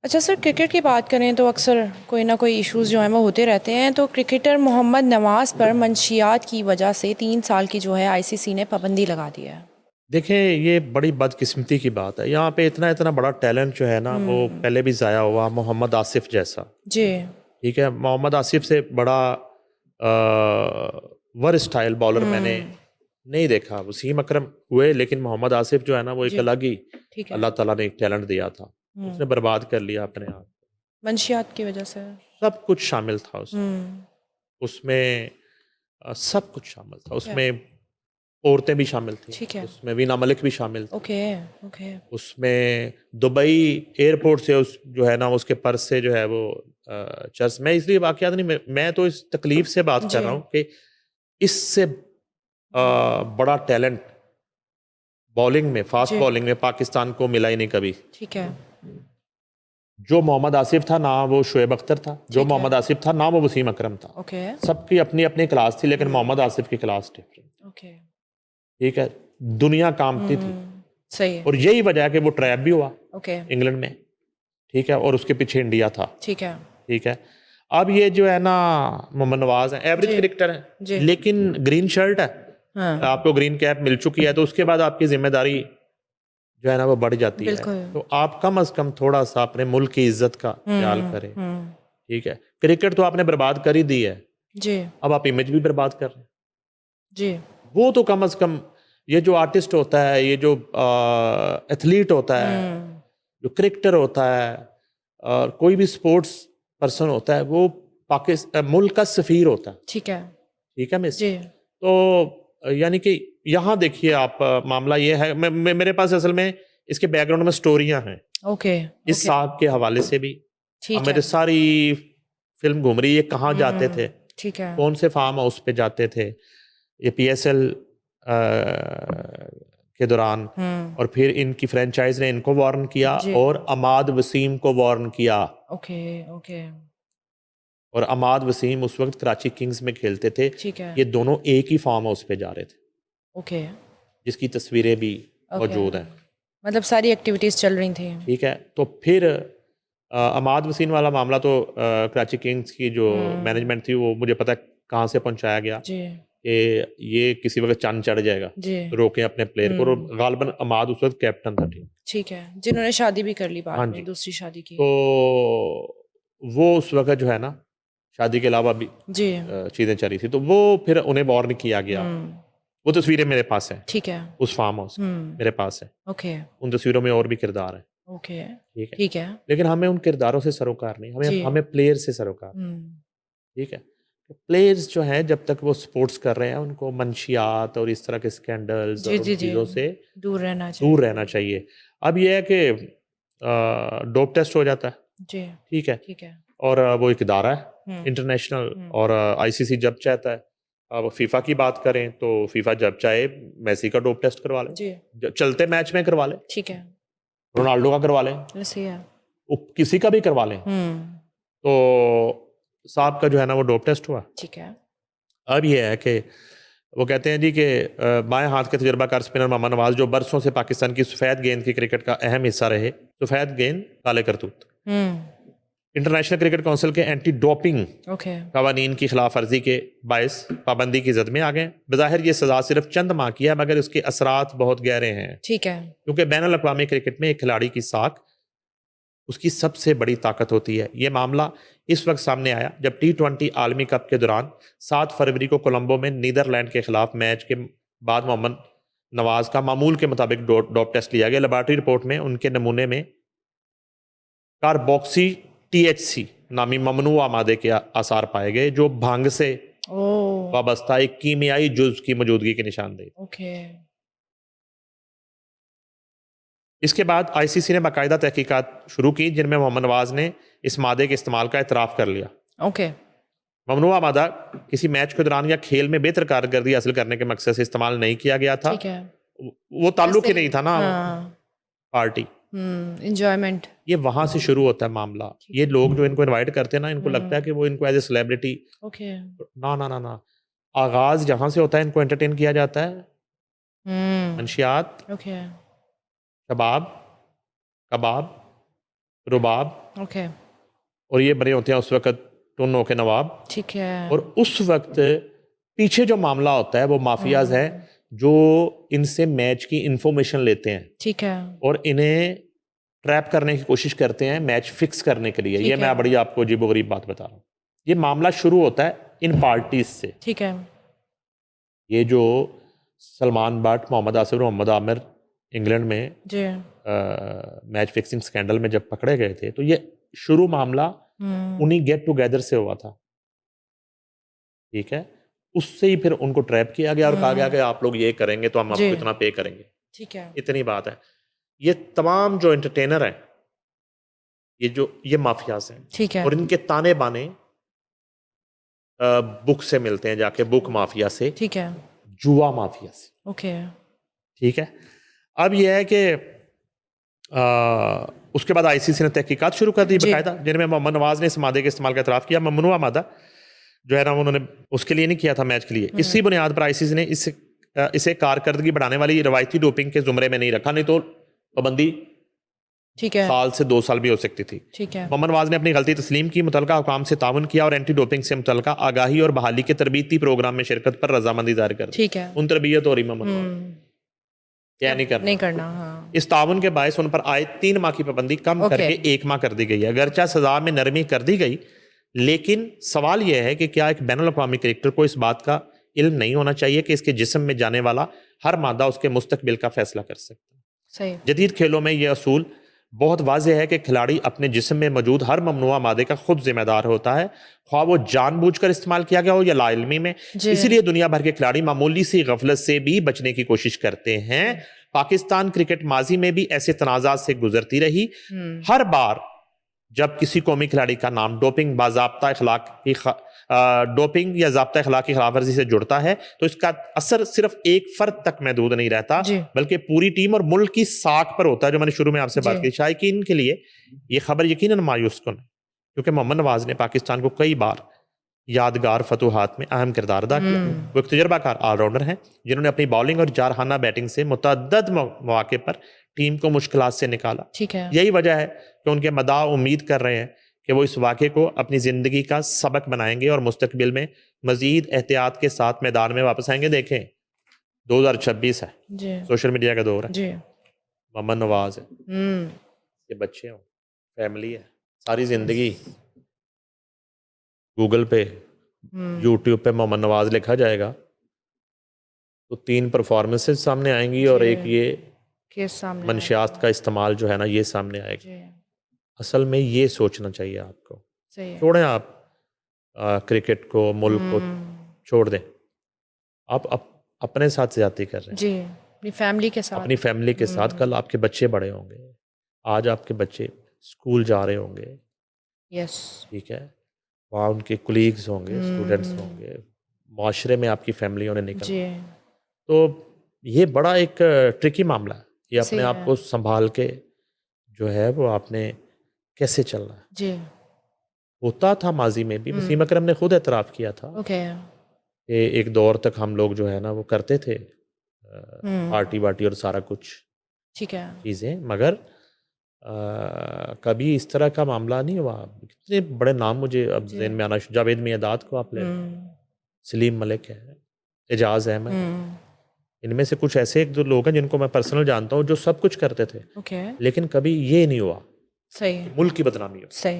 अच्छा sir, cricket की बात करें तो अक्सर कोई ना कोई इश्यूज़ जो हैं वो होते रहते हैं। तो क्रिकेटर मोहम्मद नवाज़ पर मंशियात की वजह से 3 साल की जो है आईसीसी ने पाबंदी लगा दी है। देखें, ये बड़ी बदकिस्मती की बात है। यहाँ पे इतना इतना बड़ा टैलेंट जो है ना, वो पहले भी ज़ाया हुआ। मोहम्मद आसिफ जैसा, जी। ठीक है, मोहम्मद आसिफ से बड़ा वर्सटाइल बॉलर मैंने नहीं देखा। वसीम अकरम हुए, लेकिन मोहम्मद आसिफ जो है ना, वो एक जी। अलग ही ठीक है। अल्लाह ताला ने एक टैलेंट दिया था। उसने बर्बाद कर लिया अपने आप। मंशियात की वजह से। सब कुछ शामिल था उसमें। उसमें सब कुछ शामिल था ठीक है। उसमें। औरतें भी शामिल थी ठीक है। उसमें, वीना मलिक भी शामिल थी ओके। ओके। उसमें। दुबई एयरपोर्ट से उस जो है ना, उसके पर्स से जो है वो चर्च। मैं इसलिए वाकयात नहीं, मैं तो इस तकलीफ से बात कर जी। रहा हूँ कि इससे बड़ा टैलेंट बॉलिंग में, फास्ट जी। बॉलिंग में पाकिस्तान को मिला ही नहीं कभी। ठीक है। जो मोहम्मद आसिफ था ना, वो शुएब अख्तर था। जो ठीक है। मोहम्मद आसिफ था ना, वो वसीम अकरम था। ओके। सबकी अपनी अपनी क्लास थी, लेकिन मोहम्मद आसिफ की क्लास डिफरेंट। ओके। ठीक है, दुनिया कांपती थी। सही है। और यही वजह है कि वो ट्रैप भी हुआ ओके। इंग्लैंड में। ठीक है, और उसके पीछे इंडिया था। ठीक है। ठीक है। अब ये जो है ना, मोहम्मद नवाज है, एवरेज जी। क्रिकेटर है, जी। लेकिन ग्रीन शर्ट है। हाँ। आपको ग्रीन कैप मिल चुकी है, तो उसके बाद आपकी जिम्मेदारी जो है ना, वो बढ़ जाती है। बिल्कुल। तो आप कम अज कम थोड़ा सा अपने मुल्क की इज्जत का ख्याल करें। ठीक है, क्रिकेट तो आपने बर्बाद कर ही दी है, जी। अब आप इमेज भी बर्बाद कर रहे हैं। जी। वो तो कम अज कम, ये जो आर्टिस्ट होता है, ये जो एथलीट होता है, जो क्रिकेटर होता है, और कोई भी स्पोर्ट्स पर्सन होता है, वो पाकिस्तान मुल्क का सफीर होता है। ठीक है। ठीक है मिस। जी। तो यानी कि यहाँ देखिए आप, मामला ये है, मेरे पास असल में इसके बैकग्राउंड में स्टोरियां हैं, ओके। इस ओके। साहब के हवाले से भी। अब ठीक है। मेरे सारी फिल्म घूम रही है, कहाँ जाते थे, ठीक है। कौन से फार्म हाउस पे जाते थे ये पीएसएल के दौरान। और फिर इनकी फ्रेंचाइज ने इनको वार्न किया, जी। और अमाद वसीम को वार्न किया। ओके। ओके। और अमाद वसीम उस वक्त कराची किंग्स में खेलते थे। ठीक है। ये दोनों एक ही फार्म हाउस पे जा रहे थे, ओके। जिसकी तस्वीरें भी ओके। मौजूद हैं। मतलब सारी एक्टिविटीज़ चल रही थी। ठीक है, तो फिर अमाद वसीम वाला मामला तो कराची किंग्स की जो मैनेजमेंट थी, वो मुझे पता है कहाँ से पहुंचाया गया जी। कि ये किसी वक्त चंद चढ़ जाएगा, जी। रोकें अपने प्लेयर को। और गालबन अमाद उस वक्त कैप्टन था टीम। ठीक है, जिन्होंने शादी भी कर ली बाद हाँ में, जी। दूसरी शादी की। तो वो उस वक्त जो है ना, शादी के अलावा भी जी। चीज़ें चली थी, तो वो फिर उन्हें वार्न किया गया। वो तस्वीरें मेरे पास हैं, ठीक है। उस फार्म हाउस की मेरे पास है। ओके। उन तस्वीरों में और भी किरदार हैं। ओके। ठीक है, ठीक है। लेकिन हमें उन किरदारों से सरोकार नहीं, हमें जी। हमें प्लेयर से सरोकार। ठीक है, प्लेयर्स जो हैं, जब तक वो स्पोर्ट्स कर रहे हैं, उनको मंशियात और इस तरह के स्कैंडल्स जी, और उन जी, जी। चीज़ों से दूर रहना चाहिए। दूर रहना चाहिए। अब यह है कि डोप टेस्ट हो जाता है। जी। ठीक है, ठीक है। और वो एक इदारा है इंटरनेशनल, और आईसीसी जब चाहता है। अब फीफा की बात करें तो फीफा जब चाहे मेसी का डोप टेस्ट करवा ले, जी। चलते मैच में करवा ले, ठीक है। रोनाल्डो का करवा ले, सही है। वो किसी का भी करवा लें। तो साहब का जो है ना, वो डोप टेस्ट हुआ। ठीक है। अब ये है कि वो कहते हैं जी कि बाएं हाथ के तजुर्बाकार स्पिनर मोहम्मद नवाज, जो बरसों से पाकिस्तान की सफ़ेद गेंद की क्रिकेट का अहम हिस्सा रहे, सफ़ेद गेंद काले करतूत, इंटरनेशनल क्रिकेट काउंसिल के एंटी डोपिंग ओके। कवानीन की खिलाफ वर्जी के बायस पाबंदी की जद में आ गए। बज़ाहिर ये सज़ा सिर्फ चंद माह की है, मगर उसके असरात बहुत गहरे हैं, ठीक है। क्योंकि बैन अल-अक़वामी क्रिकेट में एक खिलाड़ी की साख उसकी सबसे बड़ी ताकत होती है। ये मामला इस वक्त सामने आया जब T20 आलमी कप के दौरान 7 फरवरी को कोलंबो में नीदरलैंड के खिलाफ मैच के बाद मोहम्मद नवाज का मामूल के मुताबिक डोप टेस्ट लिया गया। लेबॉर्टरी रिपोर्ट में उनके नमूने में कार्बोक्सी THC नामी ममनुआ मादे के आसार पाए गए, जो भांग से ओह! वाबस्ता एक कीमियाई जुज़ की मौजूदगी की निशानदेही। ओके। इसके बाद आईसीसी ने बाकायदा तहकीकात शुरू की, जिनमें मोहम्मद नवाज ने इस मादे के इस्तेमाल का एतराफ़ कर लिया। ओके। ममनुआ मादा किसी मैच के दौरान या खेल में बेहतर कारकर्दगी हासिल करने के मकसद से इस्तेमाल नहीं किया गया था। ठीक है। वो ताल्लुक वैसे ही नहीं था ना, हाँ। पार्टी। एन्जॉयमेंट। ये वहां से शुरू होता है मामला। ठीक ये है। लोग जो इनको इनवाइट करते हैं ना, इनको लगता है कि वो इनको एज ए सेलिब्रिटी। ओके। ना ना ना ना, आगाज जहां से होता है, इनको एंटरटेन किया जाता है। हुँ। मंशियात, ओके। शबाब, कबाब, रुबाब, ओके, और ये बने होते हैं उस वक्त टुन्नों के नवाब। ठीक है। और उस वक्त पीछे जो मामला होता है वो माफियाज है जो इनसे मैच की इंफॉर्मेशन लेते हैं ठीक है। और इन्हें ट्रैप करने की कोशिश करते हैं मैच फिक्स करने के लिए। ठीक ये है। मैं बड़ी आपको अजीबोगरीब बात बता रहा हूँ। ये मामला शुरू होता है इन पार्टीज से। ठीक है। ये जो सलमान बट, मोहम्मद आसिफ, मोहम्मद आमिर इंग्लैंड में जी। मैच फिक्सिंग स्कैंडल में जब पकड़े गए थे, तो ये शुरू मामला उन्हीं गेट टुगेदर से हुआ था। ठीक है, उससे ही फिर उनको ट्रैप किया गया और कहा गया कि आप लोग ये करेंगे तो हम जी। आपको इतना पे करेंगे। ठीक है। इतनी बात है। ये तमाम जो एंटरटेनर हैं, ये माफियाज हैं, ठीक है। और इनके ताने बाने बुक से मिलते हैं, जाके बुक माफिया से, ठीक है। जुआ माफिया से। ओके। ठीक है, अब यह है कि उसके बाद आईसीसी ने तहकीकात शुरू कर दी जी। बाकायदा, जिनमें मोहम्मद नवाज ने इस मादे के इस्तेमाल का इतराफ़ किया। ममनुआ मादा जो है ना, उन्होंने उसके लिए नहीं किया था, मैच के लिए। इसी बुनियाद पर आईसीसी ने इसे कारकर्दगी बढ़ाने वाली रवायती डोपिंग के जुमरे में नहीं रखा, नहीं तो पाबंदी ठीक है। साल से 2 साल भी हो सकती थी। ठीक है। मोहम्मद नवाज ने अपनी गलती तस्लीम की, मुतलका हुकाम से ताउन किया और एंटी डोपिंग से मुतलका आगाही और बहाली के तरबीती प्रोग्राम में शिरकत पर रजामंदी जाहिर कर दी। ठीक है। उन तरबियत हो रही मोहम्मद नवाज क्या नहीं करना, नहीं करना। हाँ। इस ताउन के बायस उन पर आए 3 माह की पाबंदी कम ओके। करके 1 माह कर दी गई है। अगरचा सजा में नरमी कर दी गई, लेकिन सवाल यह है कि क्या एक बैनुल अक़वामी क्रिकेटर को इस बात का इल्म नहीं होना चाहिए कि इसके जिस्म में जाने वाला हर मादा उसके मुस्तकबिल का फैसला कर सकता है। सही। जदीद खेलों में यह असूल बहुत वाज़ेह है कि खिलाड़ी अपने जिस्म में मौजूद हर ममनुआ मादे का खुद जिम्मेदार होता है, ख्वाह वो जानबूझकर इस्तेमाल किया गया हो या लाइल्मी में। जी। इसीलिए दुनिया भर के खिलाड़ी मामूली सी गफलत से भी बचने की कोशिश करते हैं। पाकिस्तान क्रिकेट माजी में भी ऐसे तनाज़ात से गुजरती रही। हर बार जब किसी कौमी खिलाड़ी का नाम डोपिंग डोपिंग या ज़ाब्ता अखलाक की खिलाफवर्जी से जुड़ता है, तो इसका असर सिर्फ एक फर्द तक महदूद नहीं रहता, जी। बल्कि पूरी टीम और मुल्क की साख पर होता है। जो मैंने शुरू में आपसे बात जी। की, शायकीन के लिए ये खबर यकीनन मायूस कुन है, क्योंकि मोहम्मद नवाज ने पाकिस्तान को कई बार यादगार फतूहात में अहम किरदार अदा किया। वो एक तजर्बाकार ऑलराउंडर हैं, जिन्होंने अपनी बॉलिंग और जारहाना बैटिंग से मुतअद्दिद मौके पर टीम को मुश्किलात से निकाला। ठीक है। यही वजह है कि उनके मदाह उम्मीद कर रहे हैं कि वो इस वाक़े को अपनी ज़िंदगी का सबक बनाएंगे और मुस्तकबिल में मज़ीद एहतियात के साथ मैदान में वापस आएंगे। देखें, 2026 है, जी। सोशल मीडिया का दौर है, जी। मोहम्मद नवाज है, ये बच्चे हों, फैमिली है, सारी ज़िंदगी गूगल पे, यूट्यूब पे मोहम्मद नवाज लिखा जाएगा तो 3 परफॉर्मेंसेज सामने आएंगी और एक ये केस सामने मंशियात का इस्तेमाल जो है ना, ये सामने आएगा। जी। असल में ये सोचना चाहिए आपको। सही है। छोड़ें आप क्रिकेट को, मुल्क को छोड़ दें। आप अपने साथ ज्यादती कर रहे हैं, जी, अपनी फैमिली के साथ। अपनी फैमिली के साथ। कल आपके बच्चे बड़े होंगे, आज आपके बच्चे स्कूल जा रहे होंगे, यस। ठीक है, वहाँ उनके कुलीग्स होंगे, स्टूडेंट्स होंगे, माशरे में आपकी फैमिली होने निकल। जी। तो ये बड़ा एक ट्रिकी मामला है। ये अपने सही आप है। को संभाल के जो है वो आपने कैसे चलना है। जी। होता था माजी में भी, वसीम अकरम ने खुद एतराफ़ किया था ओके। कि एक दौर तक हम लोग जो है ना वो करते थे पार्टी वार्टी और सारा कुछ ठीक है। चीज़ें, मगर कभी इस तरह का मामला नहीं हुआ। कितने बड़े नाम मुझे अब ज़हन में आना, जावेद मियादाद को आप ले, सलीम मलिक है, एजाज अहमद, इनमें से कुछ ऐसे 1-2 लोग हैं जिनको मैं पर्सनल जानता हूँ जो सब कुछ करते थे, ओके। लेकिन कभी ये नहीं हुआ सही। मुल्क की बदनामी हो। सही।